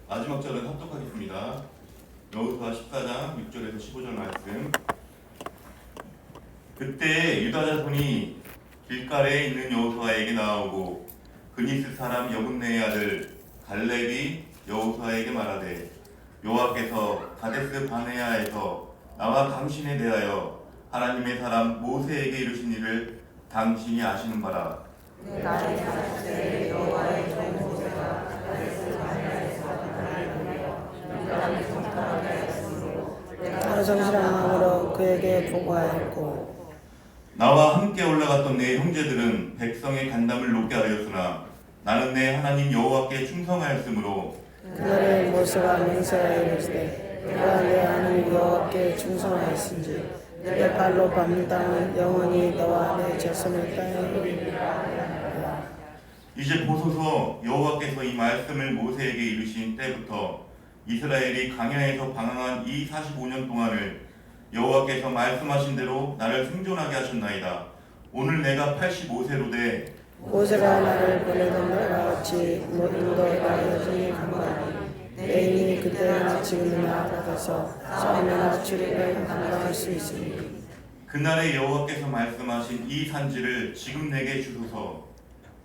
마지막 절은 합독하겠습니다. 여호수아 14장 6절에서 15절 말씀. 그때 유다 자손이 길갈에 있는 여호수아에게 나아오고 그니스 사람 여분네의 아들 갈렙이 여호수아에게 말하되 여호와께서 가데스 바네아에서 나와 당신에 대하여 하나님의 사람 모세에게 이르신 일을 당신이 아시는 바라. 나의 자식들의 여호와의 종 모세가 가데스 바네아에서 나를 보내어 유다를 송탄하게 하였으므로 내가 정실한 마음으로 그에게 보고하였고 나와 함께 올라갔던 내 형제들은 백성의 간담을 높게 하였으나 나는 내 하나님 여호와께 충성하였으므로 그날에 모세가 맹세하여 이르시되 내가 내 하나님 여호와께 충성하였은지 내 발로 밟는 땅은 영원히 너와 내 자손의 땅이니라. 이제 보소서 여호와께서 이 말씀을 모세에게 이르신 때부터 이스라엘이 광야에서 방황한 이 45년 동안을 여호와께서 말씀하신 대로 나를 생존하게 하셨나이다. 오늘 내가 85세로 돼 모세가 나를 보내던 날과 같이 인도가 여전히 강하니 내 인이 그때나 지금이나 받아서 싸움이나 출입을 감당할 수 있으니 그날에 여호와께서 말씀하신 이 산지를 지금 내게 주소서.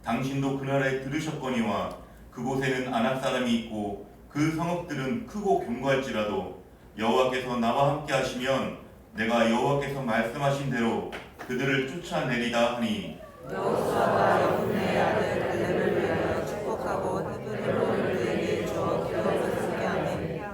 당신도 그날에 들으셨거니와 그곳에는 아낙 사람이 있고 그 성읍들은 크고 견고할지라도 여호와께서 나와 함께 하시면 내가 여호와께서 말씀하신 대로 그들을 쫓아내리다 하니 여호수아가 여분네의 아들 갈렙을 위하여 축복하고 헤브론을 그에게 주어 기업을 쓰게 하매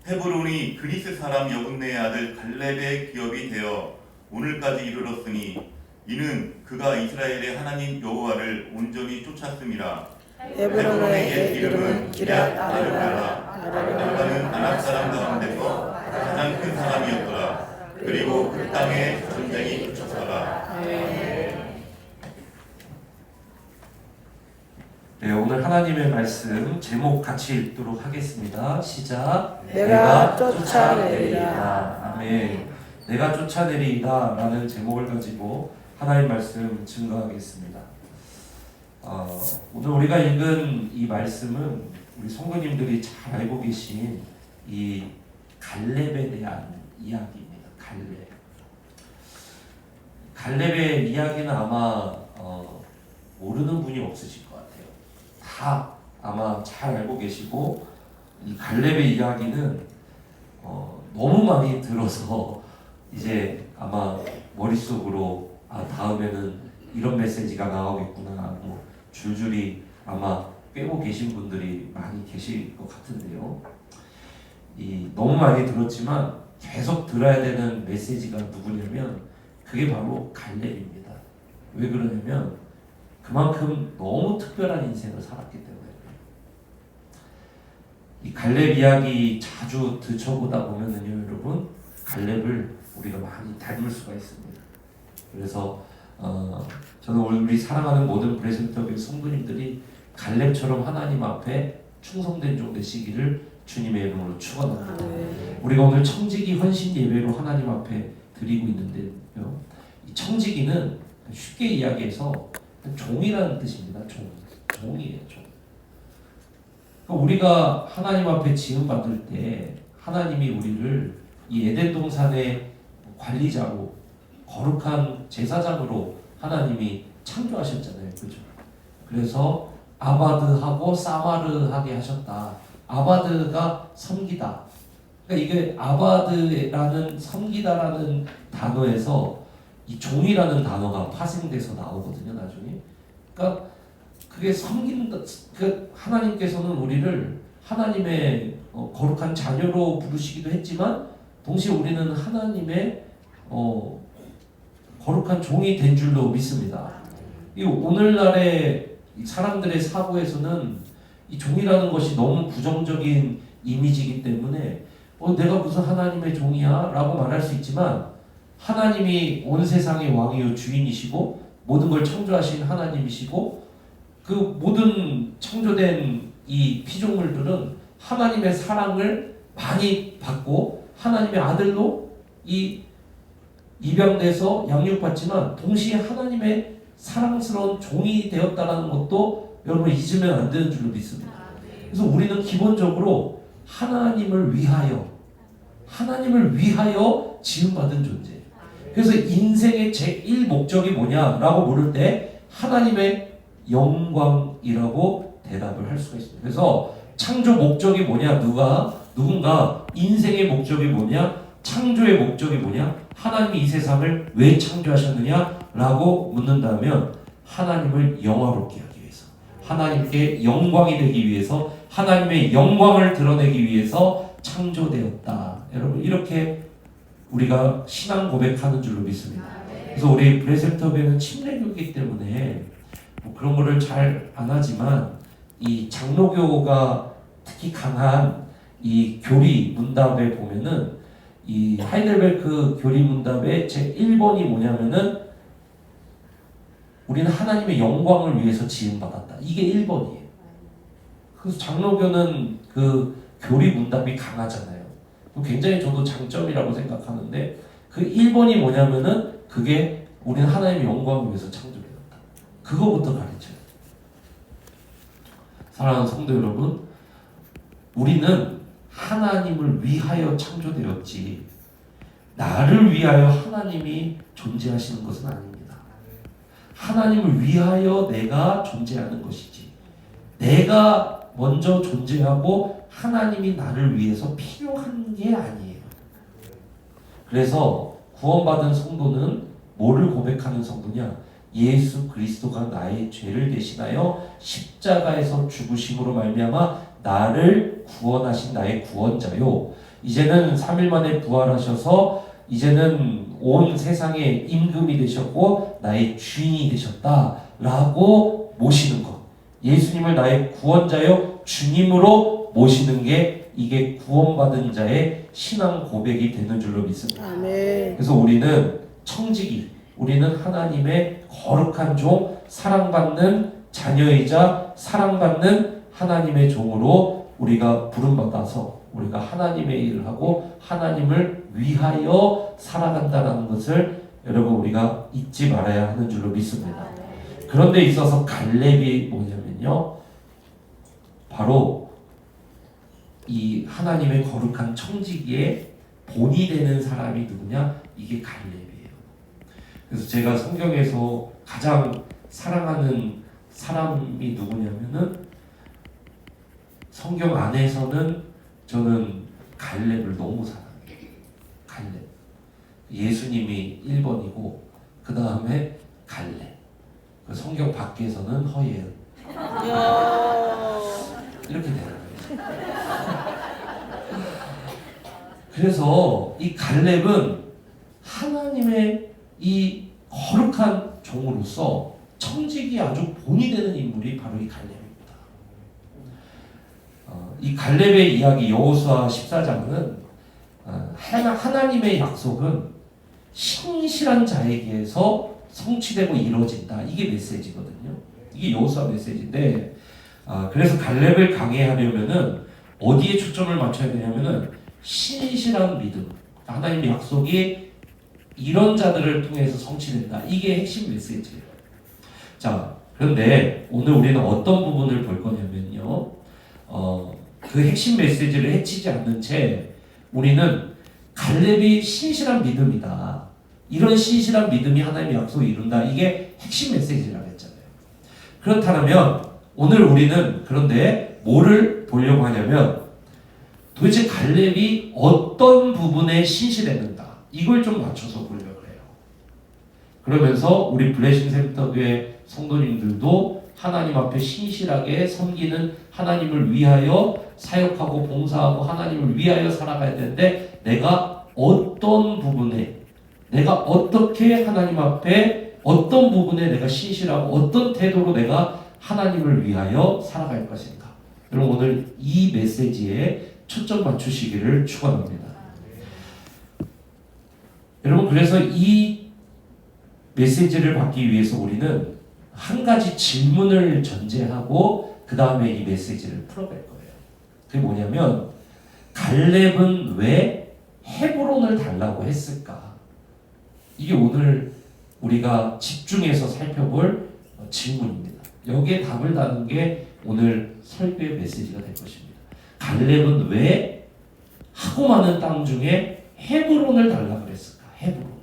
헤브론이 그리스 사람 여분네의 아들 갈렙의 기업이 되어 오늘까지 이르렀으니 이는 그가 이스라엘의 하나님 여호와를 온전히 쫓았음이라. 헤브론의 옛 이름은 기럇 아르바라. 아르바는 아낙 사람 가운데서 가장 큰 사람이었더라. 그리고 그 땅에 전쟁이 그쳤더라. 네, 오늘 하나님의 말씀 제목 같이 읽도록 하겠습니다. 시작. 내가 쫓아내리라. 아멘. 내가 쫓아내리라 라는 제목을 가지고 하나님의 말씀 증거하겠습니다. 오늘 우리가 읽은 이 말씀은 우리 성도님들이 잘 알고 계신 이 갈렙에 대한 이야기입니다. 갈렙의 이야기는 아마 모르는 분이 없으실 것 같아요. 다 아마 잘 알고 계시고 이 갈렙의 이야기는 너무 많이 들어서 이제 아마 머릿속으로 다음에는 이런 메시지가 나오겠구나 뭐 줄줄이 아마 꿰고 계신 분들이 많이 계실 것 같은데요. 너무 많이 들었지만 계속 들어야 되는 메시지가 누구냐면 그게 바로 갈렙입니다. 왜 그러냐면 그만큼 너무 특별한 인생을 살았기 때문에. 이 갈렙 이야기 자주 들춰보다 보면은요, 여러분, 갈렙을 우리가 많이 닮을 수가 있습니다. 그래서 저는 우리 사랑하는 모든 브레센터교회 성도님들이 갈렙처럼 하나님 앞에 충성된 종 되시기를 주님의 이름으로 축원합니다. 우리가 오늘 청지기 헌신 예배로 하나님 앞에 드리고 있는데요. 이 청지기는 쉽게 이야기해서 종이라는 뜻입니다. 종이에요. 종. 그러니까 우리가 하나님 앞에 지음 받을 때 하나님이 우리를 이 에덴 동산의 관리자로 거룩한 제사장으로 하나님이 창조하셨잖아요. 그죠? 그래서 아바드하고 사마르하게 하셨다. 아바드가 섬기다. 그러니까 이게 아바드라는 섬기다라는 단어에서 이 종이라는 단어가 파생돼서 나오거든요. 나중에. 그러니까 그게 섬긴다. 그 하나님께서는 우리를 하나님의 거룩한 자녀로 부르시기도 했지만 동시에 우리는 하나님의 거룩한 종이 된 줄로 믿습니다. 이 오늘날의 사람들의 사고에서는 이 종이라는 것이 너무 부정적인 이미지이기 때문에 내가 무슨 하나님의 종이야? 라고 말할 수 있지만 하나님이 온 세상의 왕이요 주인이시고 모든 걸 창조하신 하나님이시고 그 모든 창조된 이 피조물들은 하나님의 사랑을 많이 받고 하나님의 아들로 입양돼서 양육받지만 동시에 하나님의 사랑스러운 종이 되었다는 것도 여러분 잊으면 안 되는 줄로 믿습니다. 그래서 우리는 기본적으로 하나님을 위하여 지음받은 존재예요. 그래서 인생의 제1 목적이 뭐냐라고 물을 때 하나님의 영광이라고 대답을 할 수가 있습니다. 그래서 창조 목적이 뭐냐? 누군가 인생의 목적이 뭐냐? 창조의 목적이 뭐냐? 하나님이 이 세상을 왜 창조하셨느냐라고 묻는다면 하나님을 영화롭게 하기 위해서, 하나님께 영광이 되기 위해서, 하나님의 영광을 드러내기 위해서 창조되었다. 여러분, 이렇게 우리가 신앙 고백하는 줄로 믿습니다. 그래서 우리 브레셉터교회는 침례교이기 때문에 뭐 그런 거를 잘 안 하지만 이 장로교가 특히 강한 이 교리 문답에 보면은 이 하이델베르크 교리 문답의 제 1번이 뭐냐면은 우리는 하나님의 영광을 위해서 지음받았다. 이게 1번이에요. 그래서 장로교는 그 교리 문답이 강하잖아요. 굉장히 저도 장점이라고 생각하는데 그 1번이 뭐냐면은 그게 우리는 하나님의 영광을 위해서 창조되었다. 그거부터 가르쳐요. 사랑하는 성도 여러분, 우리는 하나님을 위하여 창조되었지 나를 위하여 하나님이 존재하시는 것은 아닙니다. 하나님을 위하여 내가 존재하는 것이지 내가 먼저 존재하고 하나님이 나를 위해서 필요한 게 아니에요. 그래서 구원받은 성도는 뭐를 고백하는 성도냐? 예수 그리스도가 나의 죄를 대신하여 십자가에서 죽으심으로 말미암아 나를 구원하신 나의 구원자요. 이제는 3일 만에 부활하셔서 이제는 온 세상의 임금이 되셨고 나의 주인이 되셨다라고 모시는 것. 예수님을 나의 구원자요 주님으로 모시는 게 이게 구원받은 자의 신앙 고백이 되는 줄로 믿습니다. 아멘. 그래서 우리는 청지기, 우리는 하나님의 거룩한 종, 사랑받는 자녀이자 사랑받는 하나님의 종으로 우리가 부름받아서 우리가 하나님의 일을 하고 하나님을 위하여 살아간다는 것을 여러분 우리가 잊지 말아야 하는 줄로 믿습니다. 그런데 있어서 갈렙이 뭐냐면요, 바로 이 하나님의 거룩한 청지기의 본이 되는 사람이 누구냐? 이게 갈렙이에요. 그래서 제가 성경에서 가장 사랑하는 사람이 누구냐면은 성경 안에서는 저는 갈렙을 너무 사랑해요. 갈렙. 예수님이 1번이고 그 다음에 갈렙. 성경 밖에서는 허예은. 이렇게 되는 거예요. 그래서 이 갈렙은 하나님의 이 거룩한 종으로서 청지기 아주 본이 되는 인물이 바로 이 갈렙입니다. 이 갈렙의 이야기 여호수아 14장은 하나님의 약속은 신실한 자에게서 성취되고 이루어진다. 이게 메시지거든요. 이게 여호수아 메시지인데 그래서 갈렙을 강해하려면은 어디에 초점을 맞춰야 되냐면은 신실한 믿음. 하나님의 약속이 이런 자들을 통해서 성취된다. 이게 핵심 메시지예요. 자, 그런데 오늘 우리는 어떤 부분을 볼 거냐면요. 그 핵심 메시지를 해치지 않는 채 우리는 갈렙이 신실한 믿음이다. 이런 신실한 믿음이 하나님의 약속을 이룬다. 이게 핵심 메시지라고 했잖아요. 그렇다면 오늘 우리는 그런데 뭐를 보려고 하냐면 도대체 갈렙이 어떤 부분에 신실했는가? 이걸 좀 맞춰서 보려고 해요. 그러면서 우리 블레싱 센터교회 성도님들도 하나님 앞에 신실하게 섬기는 하나님을 위하여 사역하고 봉사하고 하나님을 위하여 살아가야 되는데 내가 어떤 부분에 내가 어떻게 하나님 앞에 어떤 부분에 내가 신실하고 어떤 태도로 내가 하나님을 위하여 살아갈 것인가. 여러분 오늘 이 메시지에 초점 맞추시기를 축원합니다. 여러분 그래서 이 메시지를 받기 위해서 우리는 한 가지 질문을 전제하고 그 다음에 이 메시지를 풀어갈 거예요. 그게 뭐냐면 갈렙은 왜 헤브론을 달라고 했을까? 이게 오늘 우리가 집중해서 살펴볼 질문입니다. 여기에 답을 다는 게 오늘 설교의 메시지가 될 것입니다. 갈렙은 왜 하고 많은 땅 중에 헤브론을 달라 그랬을까? 헤브론을.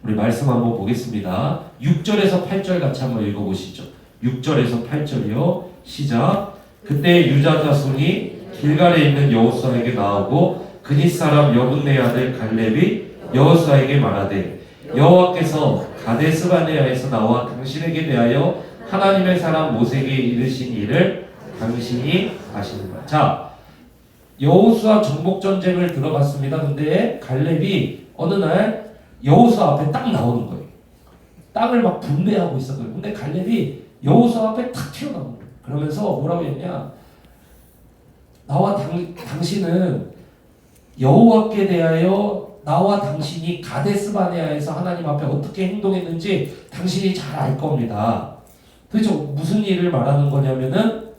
우리 말씀 한번 보겠습니다. 6절에서 8절 같이 한번 읽어보시죠. 6절에서 8절이요. 시작. 그때 유다 자손이 길갈에 있는 여호수아에게 나오고 그닛 사람 여분네 아들 갈렙이 여호수아에게 말하되 여호와께서 가데스 바네아에서 나와 당신에게 대하여 하나님의 사람 모세에게 이르신 일을 당신이 아시는가. 자, 여호수아 정복 전쟁을 들어갔습니다. 근데 갈렙이 어느 날 여호수아 앞에 딱 나오는 거예요. 땅을 막 분배하고 있었거든요. 근데 갈렙이 여호수아 앞에 탁 튀어나오는 거예요. 그러면서 뭐라고 했냐? 나와 당신은 여호와께 대하여 나와 당신이 가데스 바네아에서 하나님 앞에 어떻게 행동했는지 당신이 잘 알 겁니다. 도대체 무슨 일을 말하는 거냐면은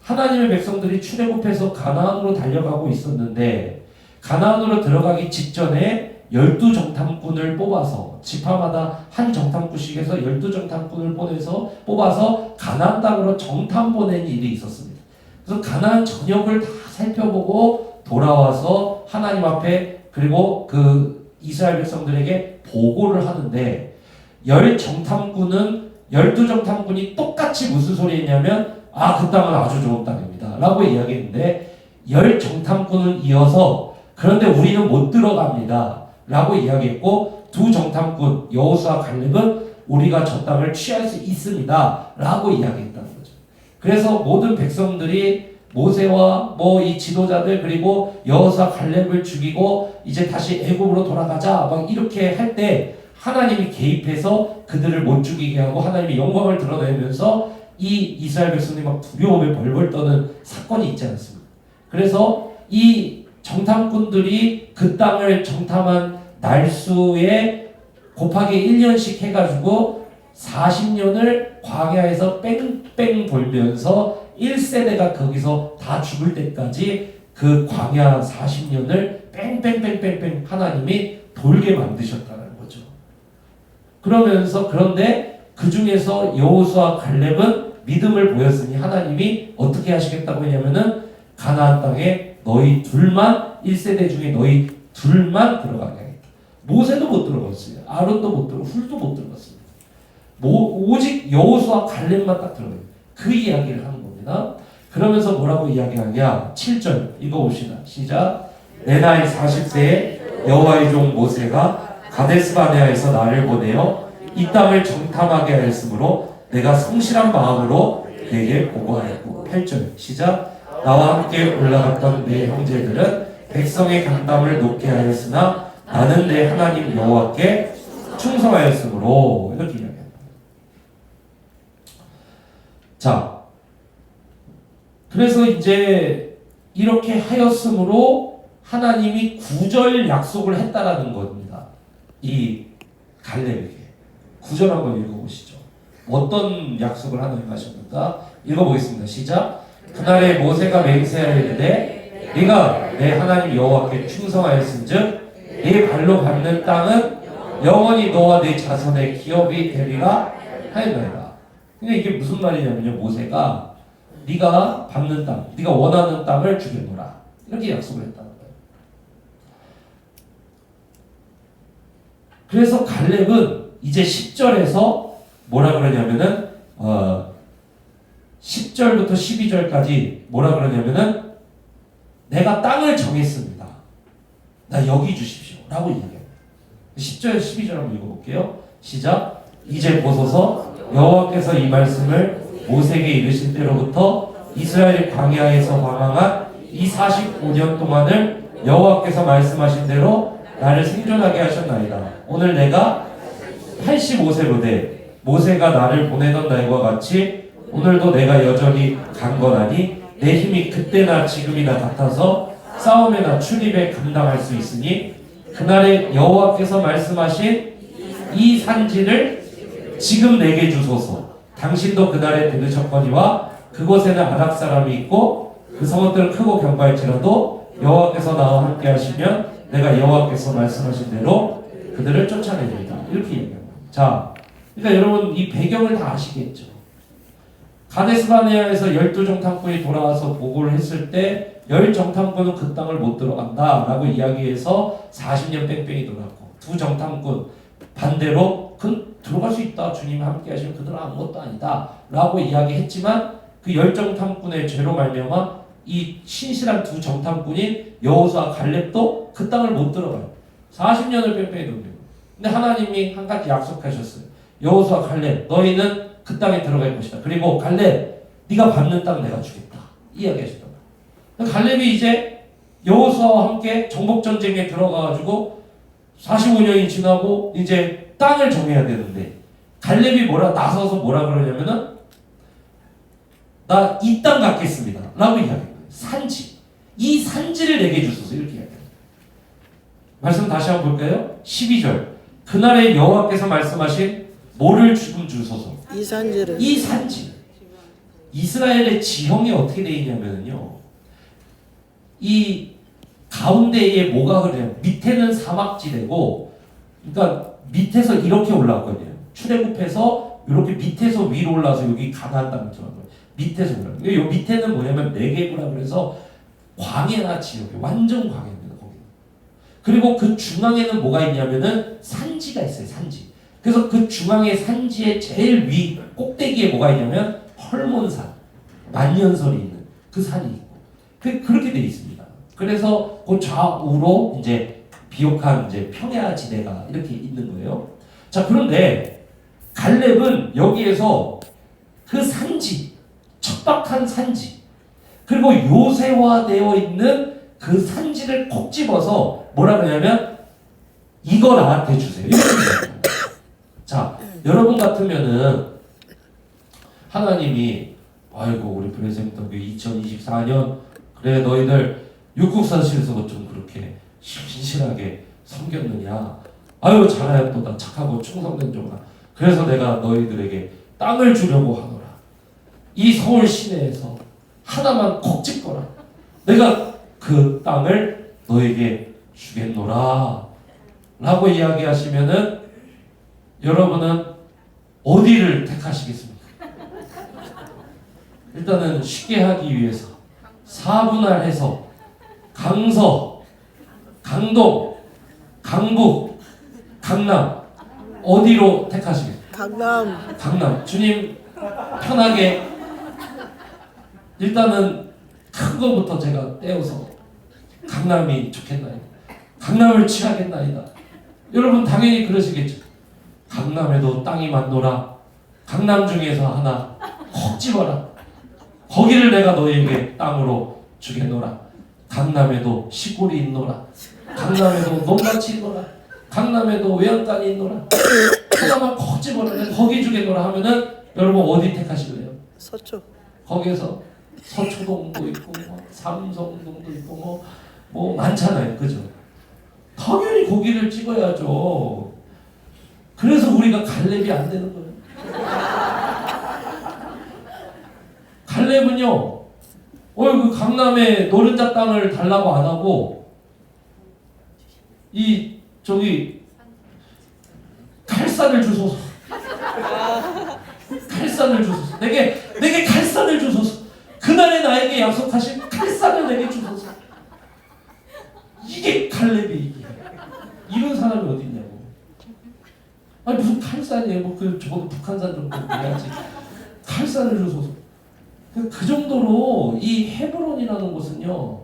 하나님의 백성들이 출애굽해서 가나안으로 달려가고 있었는데 가나안으로 들어가기 직전에 12정탐꾼을 뽑아서 지파마다 한 정탐꾼씩에서 12정탐꾼을 뽑아서 가나안 땅으로 정탐 보낸 일이 있었습니다. 그래서 가나안 전역을 다 살펴보고 돌아와서 하나님 앞에 그리고 그 이스라엘 백성들에게 보고를 하는데 12정탐꾼이 똑같이 무슨 소리 했냐면 그 땅은 아주 좋은 땅입니다 라고 이야기했는데 10정탐꾼은 이어서 그런데 우리는 못 들어갑니다 라고 이야기했고 2정탐꾼 여호수아 갈렙은 우리가 저 땅을 취할 수 있습니다 라고 이야기했다는 거죠. 그래서 모든 백성들이 모세와 이 지도자들 그리고 여호수아 갈렙을 죽이고 이제 다시 애굽으로 돌아가자 막 이렇게 할 때 하나님이 개입해서 그들을 못 죽이게 하고 하나님의 영광을 드러내면서 이 이스라엘 백성들이 막 두려움에 벌벌 떠는 사건이 있지 않습니까? 그래서 이 정탐꾼들이 그 땅을 정탐한 날수에 곱하기 1년씩 해가지고 40년을 광야에서 뺑뺑 돌면서 1세대가 거기서 다 죽을 때까지 그 광야 40년을 뺑뺑뺑뺑뺑 하나님이 돌게 만드셨다는 거죠. 그런데 그 중에서 여호수아 갈렙은 믿음을 보였으니 하나님이 어떻게 하시겠다고 했냐면은 가나안 땅에 너희 둘만 1세대 중에 너희 둘만 들어가게 하겠다. 모세도 못 들어갔어요. 아론도 못 들어갔고 훌도 못 들어갔습니다. 오직 여호수아 갈렙만 딱 들어가요. 그 이야기를 하는 겁니다. 그러면서 뭐라고 이야기하냐? 7절 읽어봅시다. 시작. 내 나이 40세에 여호와의 종 모세가 가데스 바네아에서 나를 보내어 이 땅을 정탐하게 하였으므로 내가 성실한 마음으로 내게 보고하였고. 8절 시작. 나와 함께 올라갔던 내 형제들은 백성의 강담을 높게 하였으나 나는 내 하나님 여호와께 충성하였으므로. 이렇게 이야기합니다. 자, 그래서 이제 이렇게 하였으므로 하나님이 구절 약속을 했다라는 겁니다. 이 갈렙에게. 구절 한번 읽어보시죠. 어떤 약속을 하나님 하셨는가? 읽어보겠습니다. 시작. 그날에 모세가 맹세하였는데 네가 내 하나님 여호와께 충성하였은즉 네 발로 밟는 땅은 영원히 너와 네 자손의 기업이 되리라 하였나이다. 근데 이게 무슨 말이냐면요. 모세가 네가 밟는 땅, 네가 원하는 땅을 주겠노라. 이렇게 약속을 했다는 거예요. 그래서 갈렙은 이제 10절에서 뭐라 그러냐면은 10절부터 12절까지 뭐라 그러냐면은 내가 땅을 정했습니다. 나 여기 주십시오. 라고 이야기합니다. 10절 12절 한번 읽어볼게요. 시작. 이제 보소서 여호와께서 이 말씀을 모세에게 이르신 때로부터 이스라엘 광야에서 방황한 이 45년 동안을 여호와께서 말씀하신 대로 나를 생존하게 하셨나이다. 오늘 내가 85세로 돼 모세가 나를 보내던 날과 같이 오늘도 내가 여전히 강건하니 내 힘이 그때나 지금이나 같아서 싸움에나 출입에 감당할 수 있으니 그날에 여호와께서 말씀하신 이 산지를 지금 내게 주소서. 당신도 그날에 들으셨거니와 그곳에는 아낙 사람이 있고 그 성읍들은 크고 견고할지라도 여호와께서 나와 함께 하시면 내가 여호와께서 말씀하신 대로 그들을 쫓아내리이다. 이렇게 얘기합니다. 자, 그러니까 여러분 이 배경을 다 아시겠죠. 가데스바네아에서 12정탐꾼이 돌아와서 보고를 했을 때 10정탐꾼은 그 땅을 못 들어간다 라고 이야기해서 40년 뺑뺑이 돌았고, 2정탐꾼 반대로 그 들어갈 수 있다, 주님이 함께 하시면 그들은 아무것도 아니다 라고 이야기했지만, 그 10정탐꾼의 죄로 말미암아 이 신실한 2정탐꾼인 여호수아 갈렙도 그 땅을 못 들어가요. 40년을 뺑뺑이 돌리고. 근데 하나님이 한 가지 약속하셨어요. 여호수아 갈렙, 너희는 그 땅에 들어갈 것이다. 그리고 갈렙, 네가 밟는 땅 내가 주겠다. 이야기하시던 거예요. 갈렙이 이제 여호수아와 함께 정복 전쟁에 들어가가지고 45년이 지나고 이제 땅을 정해야 되는데, 갈렙이 나서서 뭐라 그러냐면은, 나 이 땅 갖겠습니다 라고 이야기해요. 산지, 이 산지를 내게 주소서, 이렇게 이야기해요. 말씀 다시 한번 볼까요? 12절, 그날에 여호와께서 말씀하신 뭐를 지금 주소서, 이 산지를. 이 산지. 이스라엘의 지형이 어떻게 되어 있냐면요, 이 가운데에 뭐가 흐르냐면, 밑에는 사막지대고, 그러니까 밑에서 이렇게 올라왔거든요. 출애굽해서 이렇게 밑에서 위로 올라와서 여기 가나안 땅을 들어간 거예요. 밑에서 올라. 이 밑에는 뭐냐면 네게브라 그래서 광야 지역이 완전 광야입니다. 거기. 그리고 그 중앙에는 뭐가 있냐면은 산지가 있어요. 산지. 그래서 그 중앙의 산지의 제일 위 꼭대기에 뭐가 있냐면 헐몬산, 만년설이 있는 그 산이 있고, 그렇게 되어 있습니다. 그래서 그 좌우로 이제 비옥한 이제 평야 지대가 이렇게 있는 거예요. 자, 그런데 갈렙은 여기에서 그 산지, 척박한 산지, 그리고 요새화되어 있는 그 산지를 콕 집어서 뭐라 그러냐면, 이거 나한테 주세요. 이렇게 얘기해요. 자, 여러분 같으면은 하나님이, 아이고 우리 프레젠터교 2024년 그래 너희들 육국사실에서 좀 그렇게 신실하게 섬겼느냐, 아유 잘하였다, 나 착하고 충성된 종아, 그래서 내가 너희들에게 땅을 주려고 하노라. 이 서울 시내에서 하나만 콕 집거라. 내가 그 땅을 너에게 주겠노라 라고 이야기하시면은 여러분은 어디를 택하시겠습니까? 일단은 쉽게 하기 위해서 4분할해서 강서, 강동, 강북, 강남 어디로 택하시겠습니까? 강남. 강남. 주님 편하게 일단은 큰 거부터 제가 떼어서 강남이 좋겠나이다, 강남을 취하겠나이다. 여러분 당연히 그러시겠죠. 강남에도 땅이 많노라. 강남 중에서 하나 콕 집어라. 거기를 내가 너에게 땅으로 주겠노라. 강남에도 시골이 있노라. 강남에도 논밭이 있노라. 강남에도 외양간이 있노라. 하나만 콕 집어라. 내가 거기 주겠노라 하면은 여러분 어디 택하실래요? 서초. 거기에서 서초동도 있고 뭐 삼성동도 있고 뭐 많잖아요. 그죠? 당연히 거기를 찍어야죠. 그래서 우리가 갈렙이 안 되는 거예요. 갈렙은요, 그 강남에 노른자 땅을 달라고 안 하고, 칼산을 주소서. 칼산을 주소서. 내게 칼산을 주소서. 그날에 나에게 약속하신 칼산을 내게 주소서. 이게 갈렙의 얘기예요. 이런 사람이 어디 있냐고. 아니 무슨 칼산이에요? 적어도 북한산 정도 돼야지. 칼산을 주소서. 그 정도로 이 헤브론이라는 곳은요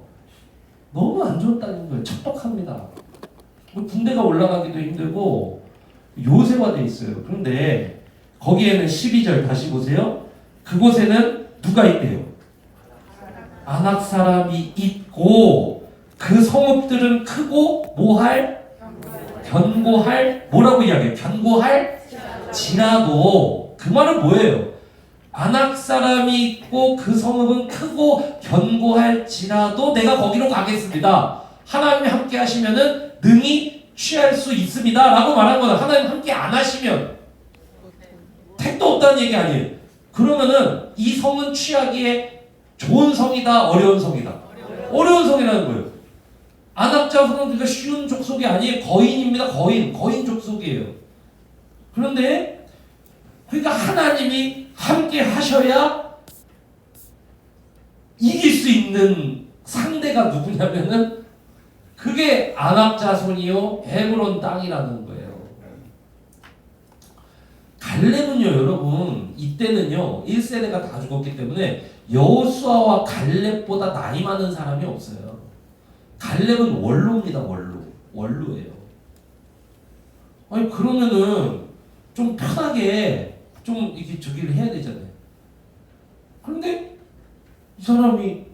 너무 안 좋은 땅인 거예요. 척박합니다. 군대가 올라가기도 힘들고 요새화돼 있어요. 그런데 거기에는 12절 다시 보세요. 그곳에는 누가 있대요? 아낙 사람이 있고 그 성읍들은 크고 견고할 뭐라고 이야기해요? 견고할 지라도. 그 말은 뭐예요? 아낙 사람이 있고 그 성읍은 크고 견고할지라도 내가 거기로 가겠습니다. 하나님이 함께 하시면은 능히 취할 수 있습니다 라고 말한 거다. 하나님 함께 안 하시면 택도 없다는 얘기 아니에요. 그러면은 이 성은 취하기에 좋은 성이다, 어려운 성이다? 어려운 성이라는 거예요. 아낙 자손은 그러니까 쉬운 족속이 아니에요. 거인입니다. 거인 족속이에요. 그런데 그러니까 하나님이 함께 하셔야 수 있는 상대가 누구냐면은 그게 아낙 자손이요 헤브론 땅이라는 거예요. 갈렙은요 여러분 이때는요 1세대가 다 죽었기 때문에 여호수아와 갈렙보다 나이 많은 사람이 없어요. 갈렙은 원로입니다. 원로예요. 아니 그러면은 좀 편하게 좀 이렇게 저기를 해야 되잖아요. 그런데 이 사람이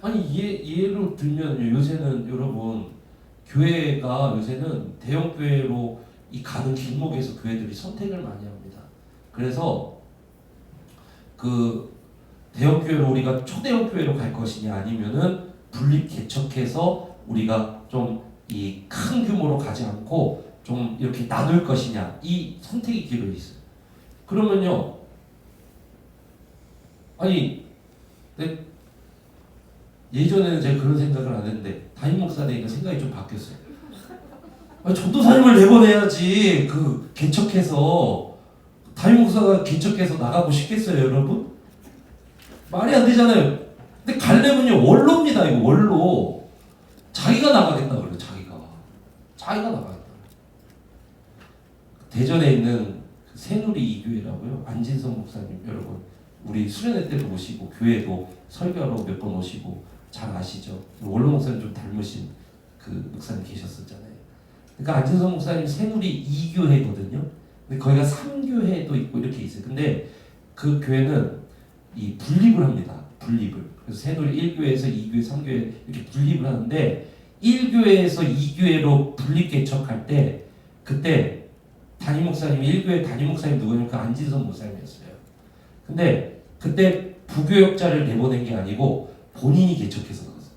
아니 예를 들면 요새는 여러분 교회가 요새는 대형 교회로 이 가는 길목에서 교회들이 선택을 많이 합니다. 그래서 그 대형 교회로 우리가 초대형 교회로 갈 것이냐 아니면은 분립 개척해서 우리가 좀 이 큰 규모로 가지 않고 좀 이렇게 나눌 것이냐 이 선택의 기로에 있어요. 그러면요 아니 예전에는 제가 그런 생각을 안 했는데 담임 목사 되니까 생각이 좀 바뀌었어요. 아니, 전도사님을 내보내야지 그 개척해서 담임 목사가 개척해서 나가고 싶겠어요 여러분? 말이 안 되잖아요. 근데 갈렙은요 원로입니다. 이거 원로. 자기가 나가겠다 그래요. 자기가 나가겠다. 대전에 있는 새누리 이교회라고요. 안진성 목사님 여러분 우리 수련회 때도 오시고 교회도 설교하러 몇 번 오시고 잘 아시죠? 원로 목사님 좀 닮으신 그 목사님 계셨었잖아요. 그러니까 안진성 목사님 새누리 2교회거든요. 근데 거기가 3교회도 있고 이렇게 있어요. 근데 그 교회는 이 분립을 합니다. 분립을. 그래서 새누리 1교회에서 2교회, 3교회 이렇게 분립을 하는데 1교회에서 2교회로 분립 개척할 때 그때 담임 목사님이 1교회 담임 목사님 누구냐면 그 안진성 목사님이었어요. 근데 그때 부교역자를 내보낸 게 아니고 본인이 개척해서 나갔어요.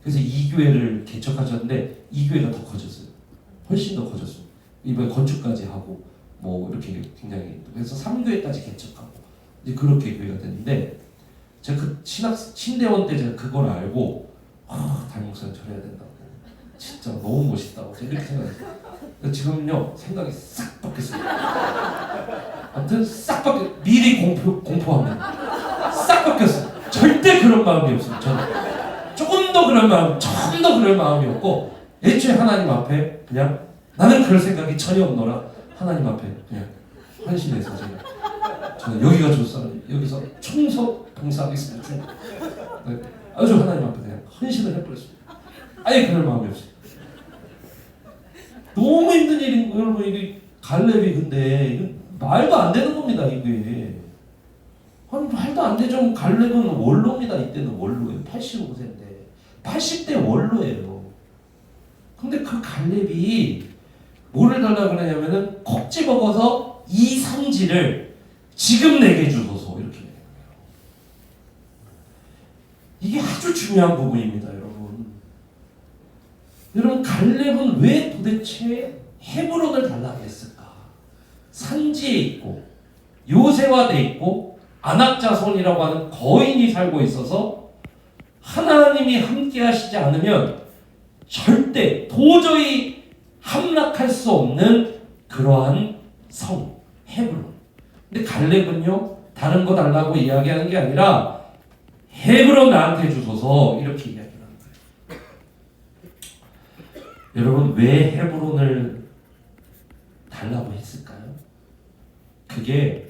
그래서 2교회를 개척하셨는데 2교회가 더 커졌어요. 훨씬 더 커졌어요. 이번에 건축까지 하고 뭐 이렇게 굉장히 그래서 3교회까지 개척하고 이제 그렇게 교회가 됐는데 제가 그 신대원 때 제가 그걸 알고 담임 목사님 저래야 된다고 진짜 너무 멋있다고 제가 이렇게 생각했어요. 지금요 생각이 싹 바뀌었어요. 아무튼 싹 바뀌 미리 공포합니다. 싹 바뀌었어요. 절대 그런 마음이 없어요. 저는 조금 더 그런 마음이 없고 애초에 하나님 앞에 그냥 나는 그럴 생각이 전혀 없노라 하나님 앞에 그냥 헌신해서 저는 여기가 좋사람 여기서 충성 봉사하겠습니다. 네, 아주 하나님 앞에 그냥 헌신을 해버렸습니다. 아예 그럴 마음이 없어요. 너무 힘든 일인 거예요. 여러분 이게 갈렙이 근데 이거 말도 안 되는 겁니다. 이게 아니 말도 안 되죠. 갈렙은 원로입니다. 이때는 원로예요. 85세인데 80대 원로예요. 근데 그 갈렙이 뭐를 달라고 그러냐면은 콕 집어먹어서 이 산지를 지금 내게 주소서 이렇게 얘기해요. 이게 아주 중요한 부분입니다. 여러분 갈렙은 왜 도대체 헤브론을 달라고 했을까? 산지에 있고 요새화돼 있고 아낙 자손이라고 하는 거인이 살고 있어서 하나님이 함께 하시지 않으면 절대 도저히 함락할 수 없는 그러한 성 헤브론. 근데 갈렙은요 다른 거 달라고 이야기하는 게 아니라 헤브론 나한테 주소서 이렇게 이야기합니다. 여러분 왜 헤브론을 달라고 했을까요? 그게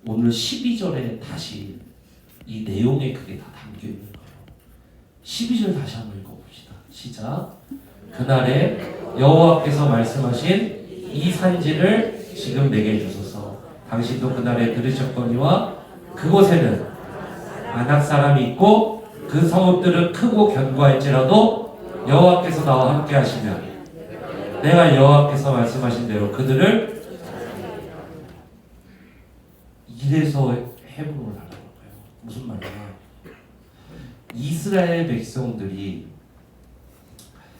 오늘 12절에 다시 이 내용에 그게 다 담겨 있는 거예요. 12절 다시 한번 읽어봅시다. 시작. 그날에 여호와께서 말씀하신 이 산지를 지금 내게 주소서. 당신도 그날에 들으셨거니와 그곳에는 아낙 사람이 있고 그 성읍들은 크고 견고할지라도 여호와께서 나와 함께 하시면 내가 여호와께서 말씀하신 대로 그들을 이래서 헤브론을 달라고 할까요? 무슨 말이냐? 이스라엘 백성들이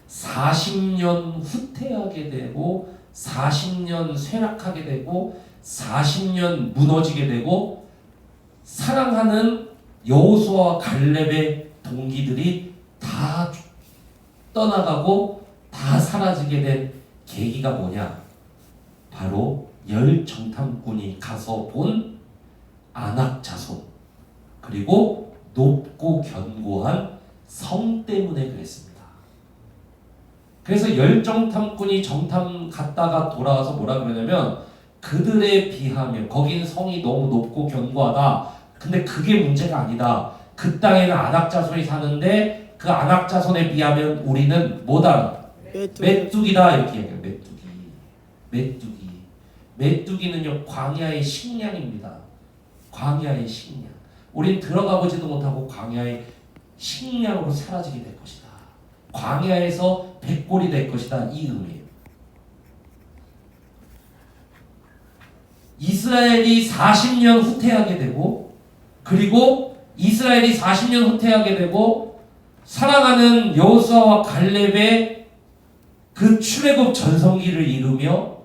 40년 후퇴하게 되고 40년 쇠락하게 되고 40년 무너지게 되고 사랑하는 여호수아와 갈렙의 동기들이 다 떠나가고 다 사라지게 된 계기가 뭐냐? 바로 열 정탐꾼이 가서 본 아낙 자손 그리고 높고 견고한 성 때문에 그랬습니다. 그래서 열정탐꾼이 정탐 갔다가 돌아와서 뭐라 그러냐면 그들에 비하면 거긴 성이 너무 높고 견고하다. 근데 그게 문제가 아니다. 그 땅에는 안악자손이 사는데 그 안악자손에 비하면 우리는 뭐다? 메뚜기다 이렇게 얘기해요. 메뚜기는요 광야의 식량입니다. 광야의 식량. 우린 들어가 보지도 못하고 광야의 식량으로 사라지게 될 것이다. 광야에서 백골이 될 것이다. 이 의미예요. 이스라엘이 40년 후퇴하게 되고 그리고 이스라엘이 40년 후퇴하게 되고 사랑하는 여호수아와 갈렙의 그 출애굽 전성기를 이루며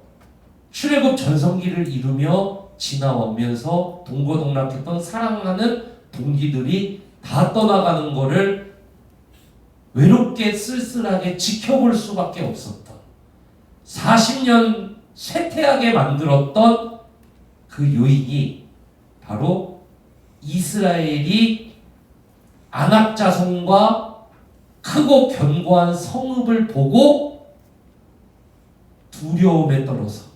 지나오면서 동고동락했던 사랑하는 동기들이 다 떠나가는 것을 외롭게 쓸쓸하게 지켜볼 수밖에 없었던 40년 쇠퇴하게 만들었던 그 요인이 바로 이스라엘이 안악자손과 크고 견고한 성읍을 보고 두려움에 떨어서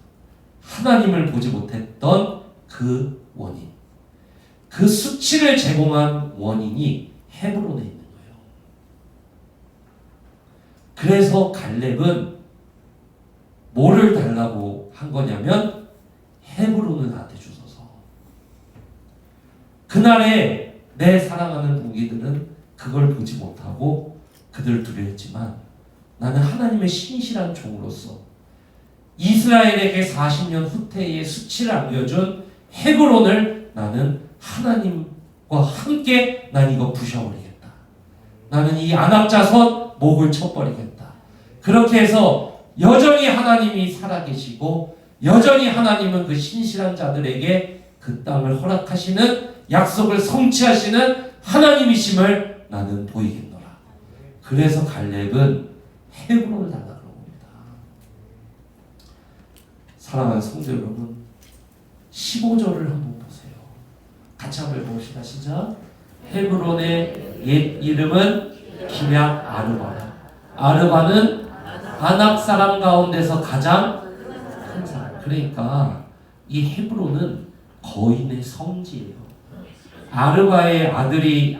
하나님을 보지 못했던 그 원인, 그 수치를 제공한 원인이 헤브론에 있는 거예요. 그래서 갈렙은 뭐를 달라고 한 거냐면 헤브론을 나한테 주소서. 그날에 내 사랑하는 동기들은 그걸 보지 못하고 그들 두려웠지만 나는 하나님의 신실한 종으로서 이스라엘에게 40년 후퇴의 수치를 안겨준 헤브론을 나는 하나님과 함께 난 이거 부셔버리겠다. 나는 이 안악자손 목을 쳐버리겠다. 그렇게 해서 여전히 하나님이 살아계시고 여전히 하나님은 그 신실한 자들에게 그 땅을 허락하시는 약속을 성취하시는 하나님이심을 나는 보이겠노라. 그래서 갈렙은 헤브론을 달라 그런 겁니다. 사랑하는 성도 여러분, 15절을 한번 보세요. 같이 한번 봅시다. 시작. 헤브론의 옛 이름은 기럇 아르바다. 아르바는 아낙 사람 가운데서 가장 큰 사람. 그러니까 이 헤브론은 거인의 성지예요. 아르바의 아들이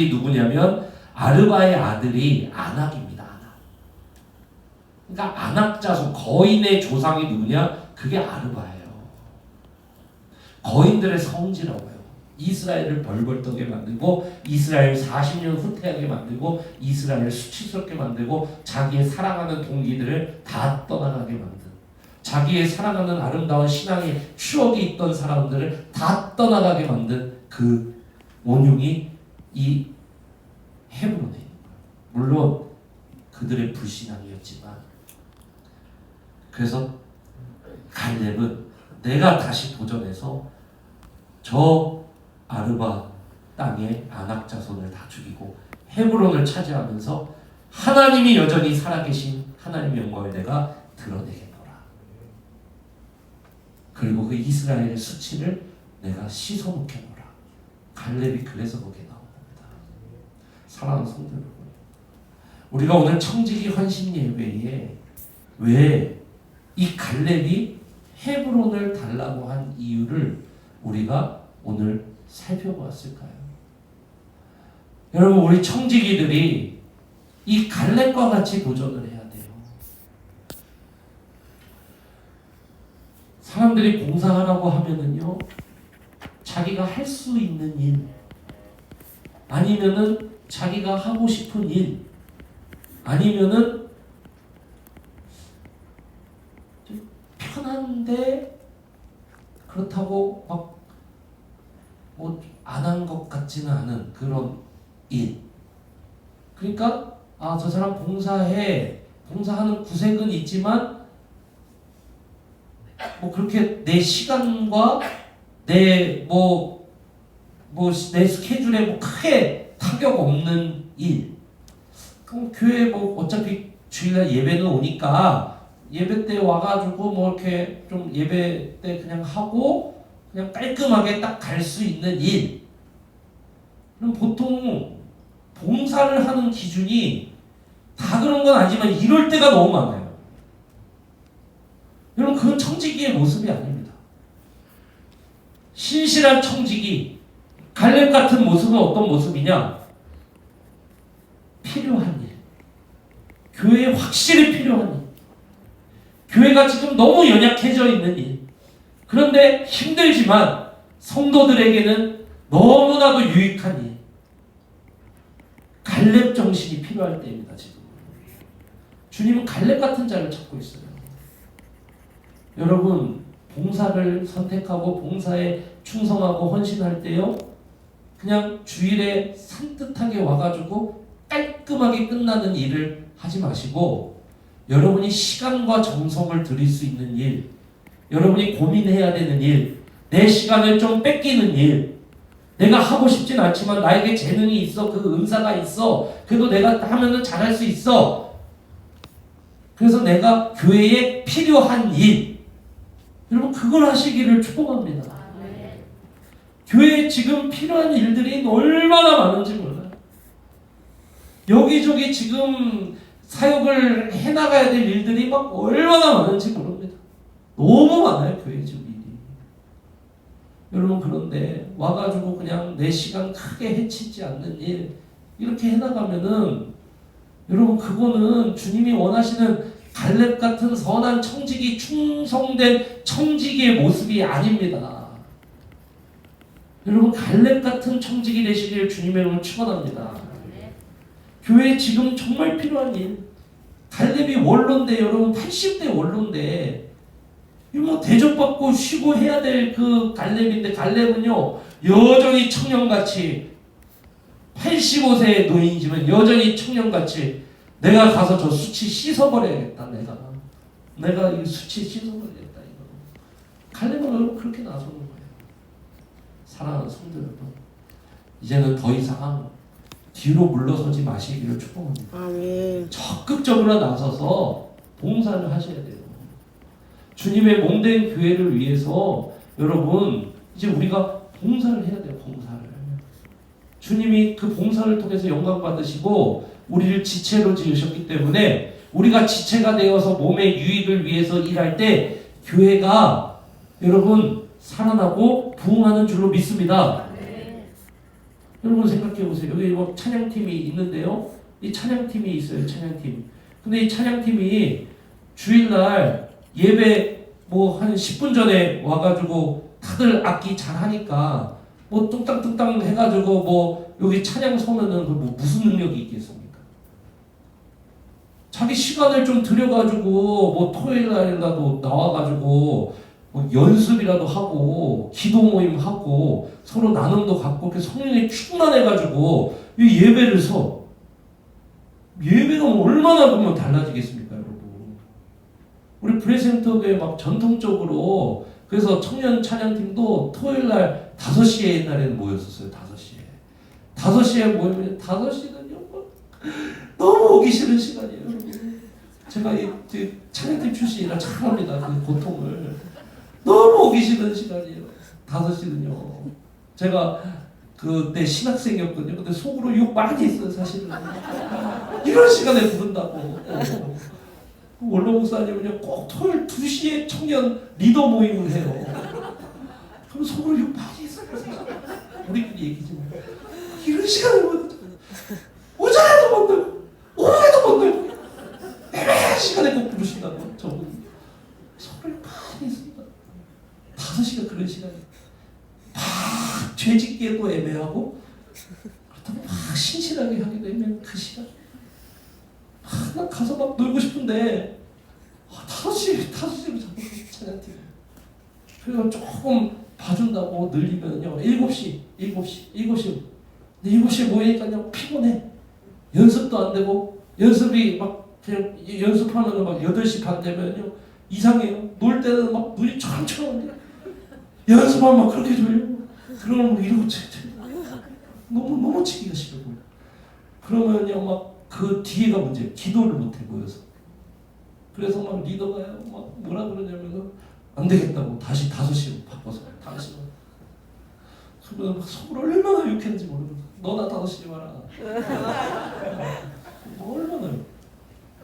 누구냐면 아르바의 아들이 아낙입니다. 그러니까 안악자손 거인의 조상이 누구냐? 그게 아르바예요. 거인들의 성지라고 해요. 이스라엘을 벌벌 떠게 만들고 이스라엘 40년 후퇴하게 만들고 이스라엘을 수치스럽게 만들고 자기의 사랑하는 동기들을 다 떠나가게 만든 자기의 사랑하는 아름다운 신앙의 추억이 있던 사람들을 다 떠나가게 만든 그 원흉이 이 헤브론에 있는 거예요. 물론 그들의 불신앙이었지만 그래서 갈렙은 내가 다시 도전해서 저 아르바 땅의 안악자손을 다 죽이고 헤브론을 차지하면서 하나님이 여전히 살아계신 하나님의 영광을 내가 드러내겠노라. 그리고 그 이스라엘의 수치를 내가 씻어놓겠노라. 갈렙이 그래서 거기에 나온 겁니다. 사랑하는 성도 여러분, 우리가 오늘 청지기 환신 예배에 왜 이 갈렙이 헤브론을 달라고 한 이유를 우리가 오늘 살펴보았을까요? 여러분, 우리 청지기들이 이 갈렙과 같이 도전을 해야 돼요. 사람들이 봉사하라고 하면은요, 자기가 할 수 있는 일, 아니면은 자기가 하고 싶은 일, 아니면은 좀 편한데 그렇다고 막 뭐 안 한 것 같지는 않은 그런 일. 그러니까 저 사람 봉사하는 구색은 있지만 뭐 그렇게 내 시간과 내 스케줄에 뭐 크게 타격 없는 일. 그럼 교회 뭐 어차피 주일날 예배는 오니까 예배 때 와가지고 뭐 이렇게 좀 예배 때 그냥 하고 그냥 깔끔하게 딱 갈 수 있는 일. 그럼 보통 봉사를 하는 기준이 다 그런 건 아니지만 이럴 때가 너무 많아요. 여러분 그건 청지기의 모습이 아닙니다. 신실한 청지기, 갈렙 같은 모습은 어떤 모습이냐? 필요한 일, 교회에 확실히 필요한 일, 교회가 지금 너무 연약해져 있는 일, 그런데 힘들지만 성도들에게는 너무나도 유익한 일, 갈렙 정신이 필요할 때입니다. 지금 주님은 갈렙 같은 자를 찾고 있어요. 여러분 봉사를 선택하고 봉사에 충성하고 헌신할 때요, 그냥 주일에 산뜻하게 와가지고 깔끔하게 끝나는 일을 하지 마시고, 여러분이 시간과 정성을 들일 수 있는 일, 여러분이 고민해야 되는 일, 내 시간을 좀 뺏기는 일, 내가 하고 싶진 않지만 나에게 재능이 있어, 그 은사가 있어, 그래도 내가 하면은 잘할 수 있어, 그래서 내가 교회에 필요한 일, 여러분 그걸 하시기를 축복합니다. 교회에 지금 필요한 일들이 얼마나 많은지 몰라요. 여기저기 지금 사역을 해나가야 될 일들이 막 얼마나 많은지 모릅니다. 너무 많아요, 교회 지금 일이. 여러분 그런데 와가지고 그냥 내 시간 크게 해치지 않는 일 이렇게 해나가면은, 여러분 그거는 주님이 원하시는 갈렙 같은 선한 청지기, 충성된 청지기의 모습이 아닙니다. 여러분 갈렙 같은 청지기 되시길 주님의 이름으로 축원합니다. 교회에 지금 정말 필요한 일, 갈렙이 원로인데, 여러분 80대 원로인데 뭐 대접받고 쉬고 해야 될 그 갈렙인데, 갈렙은요 여전히 청년같이 85세의 노인이지만 여전히 청년같이 내가 가서 저 수치 씻어버려야겠다, 내가 이 수치 씻어버려야겠다, 이거. 갈렙은 여러분 그렇게 나서는 거예요. 사랑하는 성도 여러분, 이제는 더 이상 뒤로 물러서지 마시기를 축복합니다. 아멘. 적극적으로 나서서 봉사를 하셔야 돼요. 주님의 몸된 교회를 위해서 여러분 이제 우리가 봉사를 해야 돼요. 봉사를. 주님이 그 봉사를 통해서 영광 받으시고 우리를 지체로 지으셨기 때문에, 우리가 지체가 되어서 몸의 유익을 위해서 일할 때 교회가 여러분 살아나고 부흥하는 줄로 믿습니다. 여러분 생각해 보세요. 여기 뭐 찬양팀이 있는데요. 이 찬양팀이 있어요. 찬양팀. 근데 이 찬양팀이 주일날 예배 뭐 한 10분 전에 와가지고 다들 악기 잘 하니까 뭐 뚱땅뚱땅 해가지고 뭐 여기 찬양 서면은 그 뭐 무슨 능력이 있겠습니까? 자기 시간을 좀 들여가지고 뭐 토요일날이라도 나와가지고 뭐 연습이라도 하고 기도 모임 하고 서로 나눔도 갖고 그 성령에 충만해가지고 이 예배를 서, 예배가 얼마나 보면 달라지겠습니까, 여러분? 우리 프레센터교회 막 전통적으로 그래서 청년 찬양팀도 토요일날 5시에 옛날에는 모였었어요. 5시에 5시에 모이면 5시는요 너무 오기 싫은 시간이에요, 여러분. 제가 이 찬양팀 출신이라 잘 압니다, 그 고통을. 너무 오기 싫은 시간이에요. 5시는요. 제가 그때 신학생이었거든요. 근데 속으로 욕 많이 했어요, 사실은. 이런 시간에 부른다고. 원로 목사님은요, 꼭 토요일 2시에 청년 리더 모임을 해요. 그럼 속으로 욕 많이 했어요. 우리끼리 얘기지만. 이런 시간에 오전에도 못 들고, 오후에도 못 들고, 애매한 시간에 꼭 부르신다고, 저분이. 속으로 욕 많이 했습니다. 5시가 그런 시간이에요. 막 죄짓기에도 애매하고, 그렇다고 막 신실하게 하기도 애매한 그 시간. 난 가서 막 놀고 싶은데 5시로 잡고 찬양팀. 그래서 조금 봐준다고 늘리면요 7시. 근데 7시에 모이니까요 피곤해. 연습도 안 되고, 연습이 막 그냥 연습하면은 막 8시 반 되면요 이상해요. 놀 때는 막 눈이 초롱초롱한데 연습하면 막 그렇게 졸리고, 그러면 뭐 이러고 너무 치기가 싫어 보여. 그러면요 막 그 뒤에가 문제예요. 기도를 못해 모여서. 그래서 막 리더가요 막 뭐라 그러냐면은 안 되겠다고 다시 5시로 바꿔서 다시. 그러면 막 속으로 얼마나 욕했는지 모르겠어요. 너나 5시에 와라. 얼마나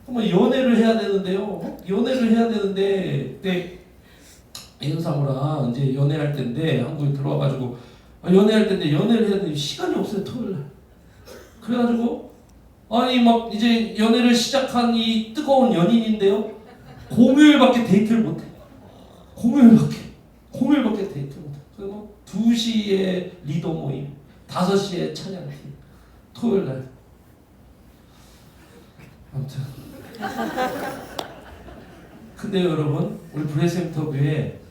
그러면 연애를 해야 되는데요. 연애를 해야 되는데 그때 연사모랑 이제 연애할 때인데 한국에 들어와가지고 연애할 때인데 연애를 해야 되는데 시간이 없어요. 토요일날. 그래가지고 아니 막 이제 연애를 시작한 이 뜨거운 연인인데요. 공휴일밖에 데이트를 못해. 공휴일밖에 데이트를 못해. 그리고 2시에 리더 모임, 5시에 찬양팀, 토요일날. 아무튼 근데 여러분 우리 브레센터교회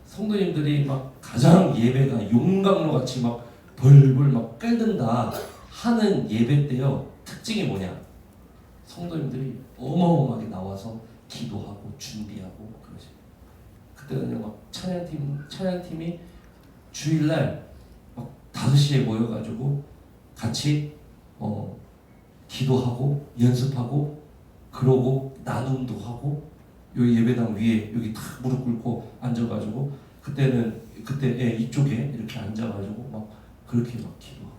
성도님들이 막 가장 예배가 용광로 같이 막 벌벌 막 끓는다 하는 예배 때요 특징이 뭐냐? 성도님들이 어마어마하게 나와서 기도하고 준비하고 그러죠. 그때는 막 찬양팀이 주일날 막 5시에 모여가지고 같이 기도하고 연습하고 그러고 나눔도 하고 여기 예배당 위에 여기 탁 무릎 꿇고 앉아가지고 그때 이쪽에 이렇게 앉아가지고 막 그렇게 막 기도하고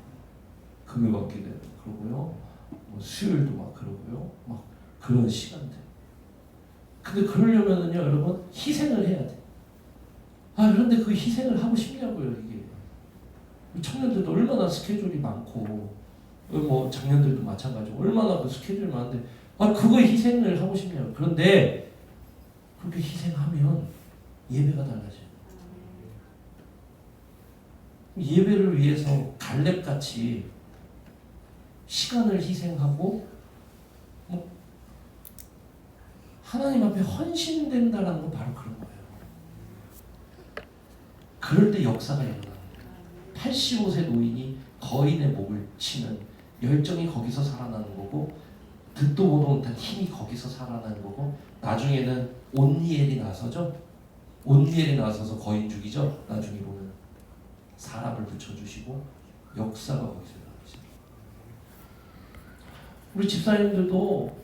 금요 받기도 그러고요. 뭐 수요일도 막 그러고요. 막 그런 시간들. 근데 그러려면은요 여러분 희생을 해야 돼. 그런데 그 희생을 하고 싶냐고요 이게. 청년들도 얼마나 스케줄이 많고 뭐 장년들도 마찬가지고 얼마나 그 스케줄이 많은데 그거에 희생을 하고 싶냐고. 그런데 그렇게 희생하면 예배가 달라져요. 예배를 위해서 갈렙같이 시간을 희생하고 뭐 하나님 앞에 헌신된다라는 건 바로 그런 거예요. 그럴 때 역사가 일어나요. 85세 노인이 거인의 목을 치는 열정이 거기서 살아나는 거고 듣도 보도 못한 힘이 거기서 살아나는 거고 나중에는 온니엘이 나서죠. 온니엘이 나서서 거인 죽이죠. 나중에 보면 사람을 붙여주시고 역사가 거기서 일어나죠. 우리 집사님들도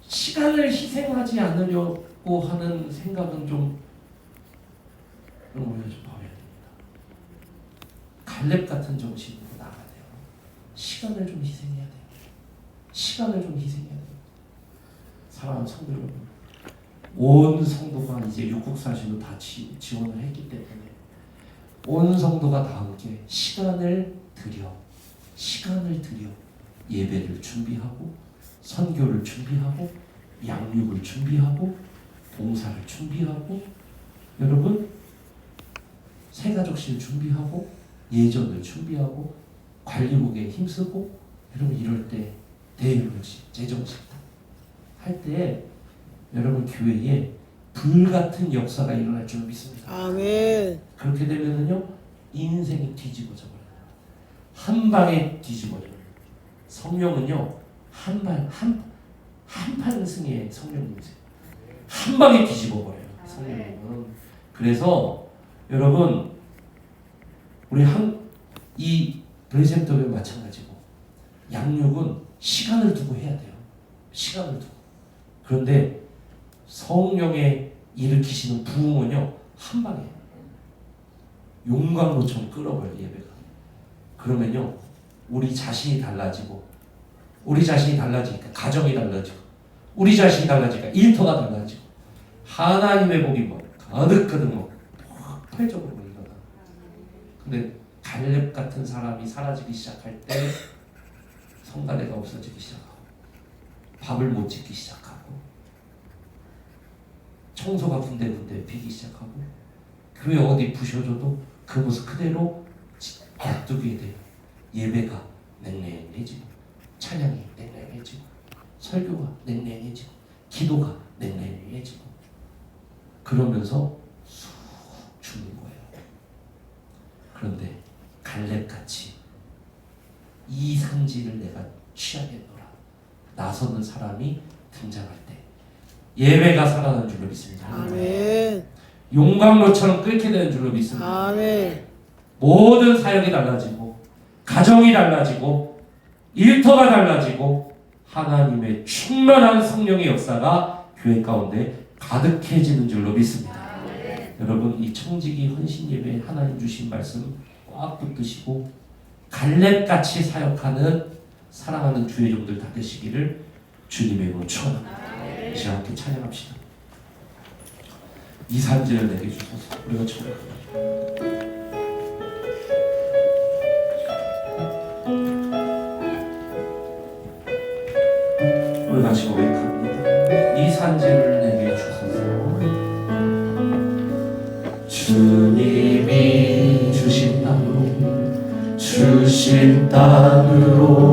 시간을 희생하지 않으려고 하는 생각은 좀 오히려 좀 버려야 됩니다. 갈렙 같은 정신으로 나가야 돼요. 시간을 좀 희생해야 돼요. 시간을 좀 희생해야 돼요. 사랑하는 성도 여러분, 온 성도가 이제 육국사신도 다 지원을 했기 때문에 온 성도가 다 함께 시간을 들여 예배를 준비하고 선교를 준비하고 양육을 준비하고 봉사를 준비하고 여러분 새가족실 준비하고 예전을 준비하고 관리국에 힘쓰고 여러분 이럴 때 대일국식 재정식 할 때 여러분 교회에 불같은 역사가 일어날 줄 믿습니다. 아멘. 그렇게 되면은요 인생이 뒤집어져 버려요. 한 방에 뒤집어져요. 성령은요 한판 승의 성령님이세요. 한 방에 뒤집어 버려요. 성령님은. 그래서 여러분 우리 이 브레센터에 마찬가지고 양육은 시간을 두고 해야 돼요. 시간을 두고. 그런데 성령의 일으키시는 부흥은요 한 방에 용광로처럼 끓어버려 예배가. 그러면요 우리 자신이 달라지고 우리 자신이 달라지니까 가정이 달라지고 우리 자신이 달라지니까 일터가 달라지고 하나님의 복이 뭐 가득가득 뭐 폭발적으로 일어나. 근데 갈렙 같은 사람이 사라지기 시작할 때 성가대가 없어지기 시작하고 밥을 못 짓기 시작하고 청소가 군데군데 피기 시작하고 교회 어디 부셔줘도 그 모습 그대로 놔두게 돼요. 예배가 냉랭해지고 찬양이 냉랭해지고 설교가 냉랭해지고 기도가 냉랭해지고 그러면서 쑥 죽는 거예요. 그런데 갈렙같이 이 상지를 내가 취하겠노라 나서는 사람이 등장할 때 예배가 살아나는 줄로 믿습니다. 아멘. 용광로처럼 끓게 되는 줄로 믿습니다. 아멘. 모든 사역이 달라지고 가정이 달라지고 일터가 달라지고 하나님의 충만한 성령의 역사가 교회 가운데 가득해지는 줄로 믿습니다. 여러분 이 청지기 헌신 예배에 하나님 주신 말씀 꽉 붙드시고 갈렙같이 사역하는 사랑하는 주의 종들 다 되시기를 주님의 이름으로 축원합니다. 이 시간 함께 찬양합시다. 이 산지를 내게 주소서. 우리가 찬양합니다. 우리 같이 고백합니다. 이 산지를 내게 주소서. 주님이 주신 땅으로